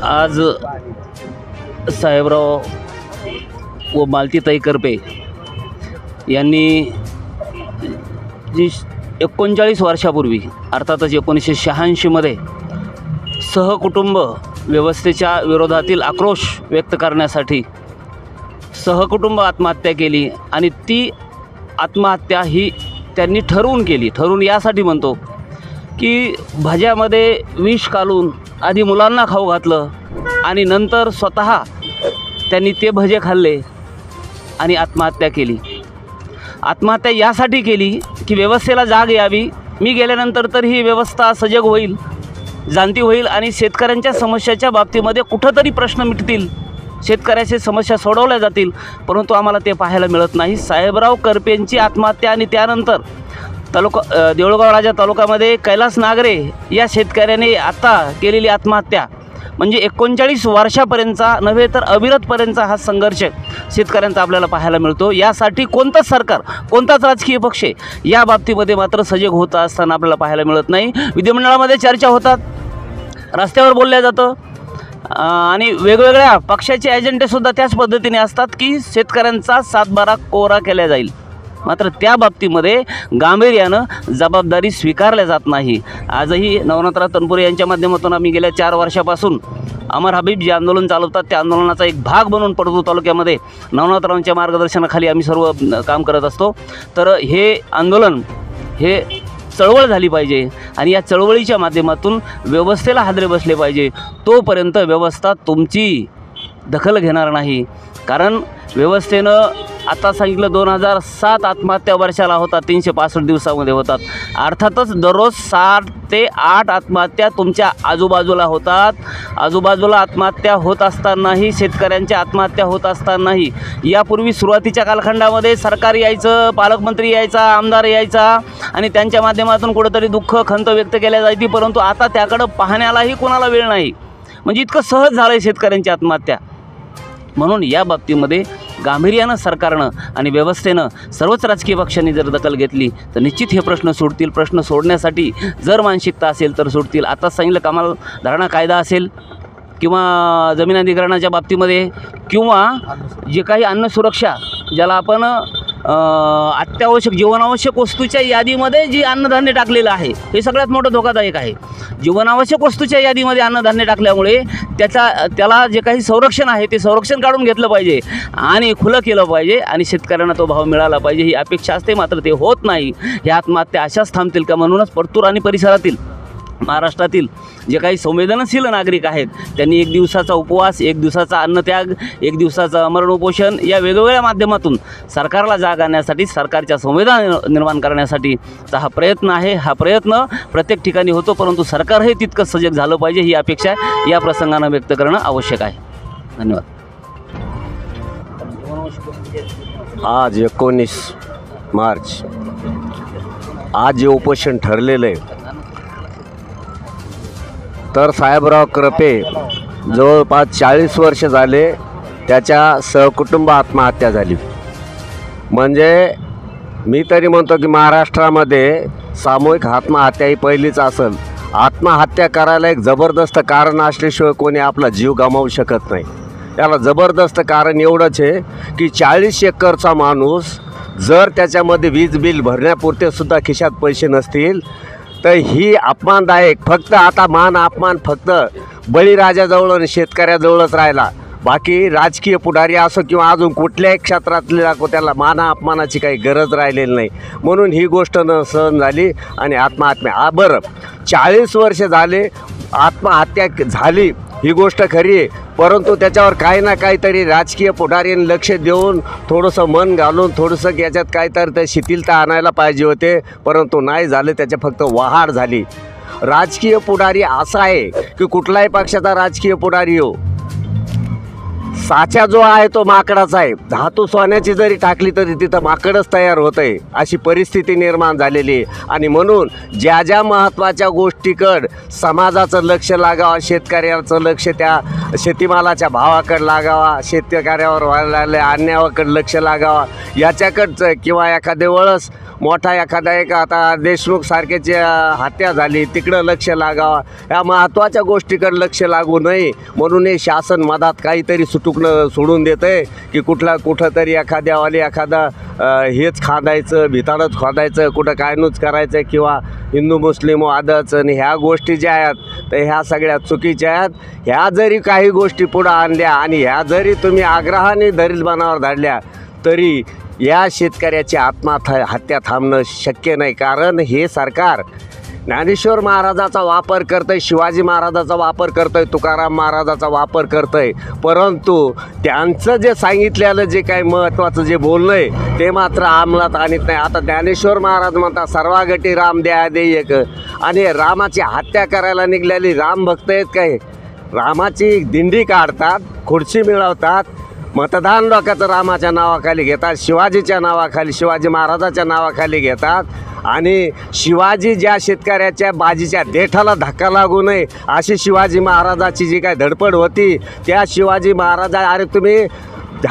आज साहेबराव व मालतीताई करपे यांनी जी 39 वर्षापूर्वी अर्थातच 1986मध्ये सहकुटुंब व्यवस्थेच्या विरोधातील आक्रोश व्यक्त करण्यासाठी सहकुटुंब आत्महत्या केली आणि ती आत्महत्या ही त्यांनी ठरवून केली. ठरवून यासाठी म्हणतो की भाज्यामध्ये विष घालून आधी मुलांना खाऊ घातलं आणि नंतर स्वतः त्यांनी ते भजे खाल्ले आणि आत्महत्या केली. आत्महत्या यासाठी केली की व्यवस्थेला जाग यावी. मी गेल्यानंतर तर ही व्यवस्था सजग होईल, जाणती होईल आणि शेतकऱ्यांच्या समस्याच्या बाबतीमध्ये कुठंतरी प्रश्न मिटतील, शेतकऱ्याच्या समस्या सोडवल्या जातील. परंतु आम्हाला ते पाहायला मिळत नाही. साहेबराव करपेंची आत्महत्या आणि त्यानंतर देऊळगाव राजा तालुक्यामध्ये कैलास नागरे या शेतकऱ्याने आता केलेली आत्महत्या म्हणजे 39 वर्षापर्यंतचा नव्हे तर अविरतपर्यंतचा हा संघर्ष शेतकऱ्यांचा आपल्याला पाहायला मिळतो. यासाठी कोणतंच सरकार, कोणताच राजकीय पक्ष या बाबतीमध्ये मात्र सजग होत असताना आपल्याला पाहायला मिळत नाही. विधिमंडळामध्ये चर्चा होतात, रस्त्यावर बोलल्या जातं आणि वेगवेगळ्या पक्षाचे एजेंडेसुद्धा त्याच पद्धतीने असतात की शेतकऱ्यांचा सातबारा कोरा केला जाईल. मात्र त्या बाबतीमध्ये गांभीर्यानं जबाबदारी स्वीकारल्या जात नाही. आजही नवनाथराव तनपुरे यांच्या माध्यमातून आम्ही गेल्या 4 वर्षापासून अमर हबीब जे आंदोलन चालवतात त्या आंदोलनाचा एक भाग म्हणून पडतूर तालुक्यामध्ये नवनाथरावांच्या मार्गदर्शनाखाली आम्ही सर्व काम करत असतो. तर हे आंदोलन हे चळवळ झाली पाहिजे आणि या चळवळीच्या माध्यमातून व्यवस्थेला हादरे बसले पाहिजे. तोपर्यंत व्यवस्था तुमची दखल घेणार नाही. कारण व्यवस्थेनं आता सांगितलं 2007 आत्महत्या वर्षाला होतात, 365 दिवसामध्ये होतात. अर्थातच दररोज 7 ते 8 आत्महत्या तुमच्या आजूबाजूला होतात. आजूबाजूला आत्महत्या होत असतानाही, शेतकऱ्यांच्या आत्महत्या होत असतानाही यापूर्वी सुरुवातीच्या कालखंडामध्ये सरकार यायचं, पालकमंत्री यायचा, आमदार यायचा आणि त्यांच्या माध्यमातून कुठंतरी दुःख खंत व्यक्त केल्या जायची. परंतु आता त्याकडं पाहण्यालाही कोणाला वेळ नाही. म्हणजे इतकं सहज झालं आहे शेतकऱ्यांची आत्महत्या. म्हणून या बाबतीमध्ये गांभीर्यानं सरकारनं आणि व्यवस्थेनं सर्वच राजकीय पक्षांनी जर दखल घेतली तर निश्चित हे प्रश्न सुटतील. प्रश्न सोडण्यासाठी जर मानसिकता असेल तर सुटतील. आताच सांगितलं कमाल धारणा कायदा असेल किंवा जमीन अधिग्रहणाच्या बाबतीमध्ये किंवा जे काही अन्न सुरक्षा ज्याला आपण अत्यावश्यक जीवनावश्यक वस्तूच्या यादीमध्ये जी अन्नधान्य टाकलेलं आहे हे सगळ्यात मोठं धोकादायक आहे. जीवनावश्यक वस्तूच्या यादीमध्ये अन्नधान्य टाकल्यामुळे त्याला जे काही संरक्षण आहे ते संरक्षण काढून घेतलं पाहिजे आणि खुलं केलं पाहिजे आणि शेतकऱ्यांना तो भाव मिळाला पाहिजे ही अपेक्षा असते. मात्र ते होत नाही. ह्या आत्महत्या अशाच थांबतील का? म्हणूनच परतूर आणि परिसरातील महाराष्ट्रातील जे काही संवेदनशील नागरिक आहेत त्यांनी 1 दिवसाचा उपवास, 1 दिवसाचा अन्नत्याग, 1 दिवसाचं मरण उपोषण या वेगवेगळ्या माध्यमातून सरकारला जाग आणण्यासाठी, सरकारच्या संवेदना निर्माण करण्यासाठीचा हा प्रयत्न आहे. हा प्रयत्न प्रत्येक ठिकाणी होतो, परंतु सरकारही तितकं सजग झालं पाहिजे ही अपेक्षा या प्रसंगानं व्यक्त करणं आवश्यक आहे. धन्यवाद. आज 19 मार्च आज जे उपोषण ठरलेलं आहे तर साहेबराव करपे जवळपास 40 वर्ष झाले त्याच्या सहकुटुंब आत्महत्या झाली. म्हणजे मी तरी म्हणतो की महाराष्ट्रामध्ये सामूहिक आत्महत्या ही पहिलीच असेल. आत्महत्या करायला एक जबरदस्त कारण असल्याशिवाय कोणी आपला जीव गमावू शकत नाही. त्याला जबरदस्त कारण एवढंच आहे की 40 एकरचा माणूस जर त्याच्यामध्ये वीज बिल भरण्यापुरते सुद्धा खिशात पैसे नसतील तर ही अपमानदायक. फक्त आता अपमान फक्त बळीराजाजवळ आणि शेतकऱ्याजवळच राहिला. बाकी राजकीय पुढारी असो किंवा अजून कुठल्याही क्षेत्रातले दाखव त्याला अपमानाची काही गरज राहिलेली नाही. म्हणून ही गोष्ट न सहन झाली आणि आत्महत्या. बरं 40 वर्ष झाले आत्महत्या झाली ही गोष्ट खरी आहे, परंतु त्याच्यावर काही ना काहीतरी राजकीय पुढाऱ्यांनी लक्ष देऊन थोडंसं मन घालून थोडंसं याच्यात काहीतरी ते शिथिलता आणायला पाहिजे होते, परंतु नाही झाले. त्याच्या फक्त वहाड झाली. राजकीय पुढारी असा आहे की कुठल्याही पक्षाचा राजकीय पुढारी हो साचा जो आहे तो माकडाचा आहे. धातू सोन्याची जरी टाकली तरी तिथं माकडच तयार होत आहे, अशी परिस्थिती निर्माण झालेली आहे. आणि म्हणून ज्या ज्या महत्त्वाच्या गोष्टीकडं समाजाचं लक्ष लागावं, शेतकऱ्याचं लक्ष त्या शेतीमालाच्या भावाकडं लागावा, शेतकऱ्यावर व्हायला अन्यायाकडं लक्ष लागावा याच्याकडचं, किंवा एखाद्या वेळेस मोठा एखादा एक आता देशमुख सारख्याची हत्या झाली तिकडं लक्ष लागावा, या महत्त्वाच्या गोष्टीकडे लक्ष लागू नये म्हणून हे शासन मधात काहीतरी सुटुकणं सोडून देतं आहे की कुठं तरी एखादा हेच खांदायचं, भिताडच खोदायचं, कुठं कायनूच करायचं किंवा हिंदू मुस्लिम वादच. आणि ह्या गोष्टी ज्या आहेत तर ह्या सगळ्या चुकीच्या आहेत. ह्या जरी काही गोष्टी पुढं आणल्या आणि ह्या जरी तुम्ही आग्रहाने दरीलबाणावर धाडल्या तरी या शेतकऱ्याची आत्महत्या थांबणं शक्य नाही. कारण हे सरकार ज्ञानेश्वर महाराजाचा वापर करतं आहे, शिवाजी महाराजाचा वापर करतं आहे, तुकाराम महाराजाचा वापर करतं आहे, परंतु त्यांचं जे सांगितलेलं जे काही महत्त्वाचं जे बोलणं आहे ते मात्र अंमलात आणत नाही. आता ज्ञानेश्वर महाराज म्हणतात सर्वागटी राम द्या देयक, आणि रामाची हत्या करायला निघलेली राम भक्त आहेत काय? रामाची दिंडी काढतात, खुर्ची मिळवतात, मतदान लोकांचं रामाच्या नावाखाली घेतात, शिवाजीच्या नावाखाली, शिवाजी महाराजाच्या नावाखाली घेतात. आणि शिवाजी ज्या शेतकऱ्याच्या बाजीच्या देठाला धक्का लागू नये अशी शिवाजी महाराजाची जी काय धडपड होती त्या शिवाजी महाराजा, अरे तुम्ही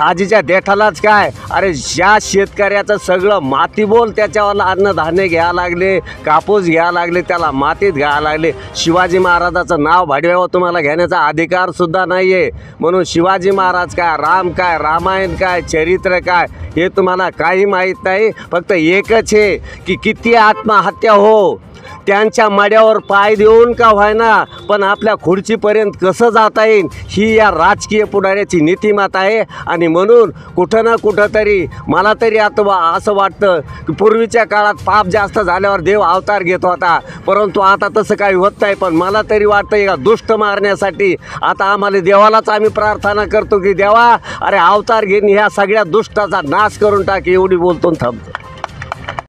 आजीच्या देठालाच काय, अरे ज्या शेतकऱ्याचं सगळं मातीबोल त्याच्यावर अन्नधान्य घ्यायला लागले, कापूस घ्यायला लागले, त्याला मातीत घ्यायला लागले, शिवाजी महाराजाचं नाव भाडव्यावर तुम्हाला घेण्याचा अधिकारसुद्धा नाही आहे. म्हणून शिवाजी महाराज काय, राम काय, रामायण काय, चरित्र काय हे तुम्हाला काही माहीत नाही. फक्त एकच आहे की किती आत्महत्या हो, त्यांच्या मड्यावर पाय देऊन का व्हायना पण आपल्या खुर्चीपर्यंत कसं जाता येईल ही या राजकीय पुढाऱ्याची नीतिमत्ता आहे. आणि म्हणून कुठं ना कुठं तरी मला तरी आता असं वाटतं की पूर्वीच्या काळात पाप जास्त झाल्यावर देव अवतार घेत होता, परंतु आता तसं काही होत नाही. पण मला तरी वाटतं का दुष्ट मारण्यासाठी आता आम्हाला देवालाच आम्ही प्रार्थना करतो की देवा अरे अवतार घेऊन ह्या सगळ्या दुष्टाचा नाश करून टाक. एवढी बोलतो थांबतो.